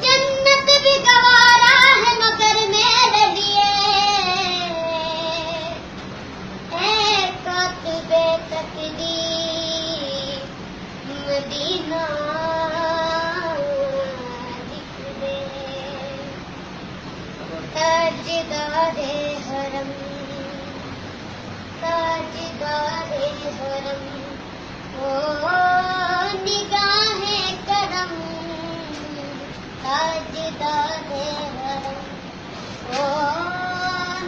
जन्नत भी गवारा है मगर मेरे लिए कातिबे तकदीर मदीना लिख दे। ताजदारे हरम ताजदारे हरम ओ निगाहे करम ताजदारे हरम ओ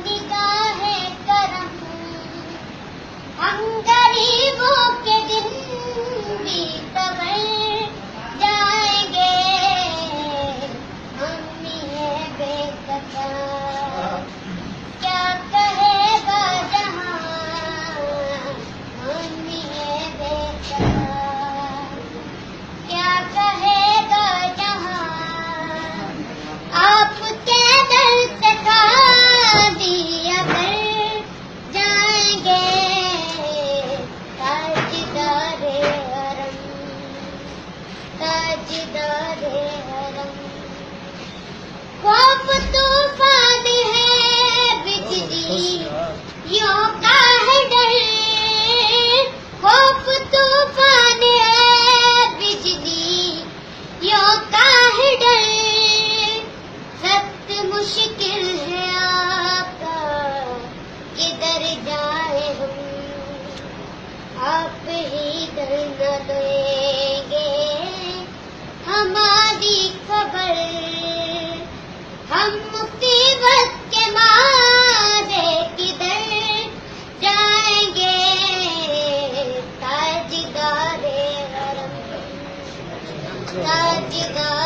निगाहे करम। हम गरीबों के दिन भी कबर जाएंगे हम ये बेकसा क्या कहेगा जहां हम ये बेकसा क्या कहेगा जहां। आपके दर से खादी अगर जाएंगे ताजदारे हरम ताजदारे हरम। खौफ तूफान है बिजली यों का है डर खौफ तूफान है बिजली यों का है डर। सख्त मुश्किल है आपका किधर जाए हम आप ही दर न देंगे हमारी खबर। हम मुसीबत के मारे किधर जाएंगे ताजदारे हरम ताजदारे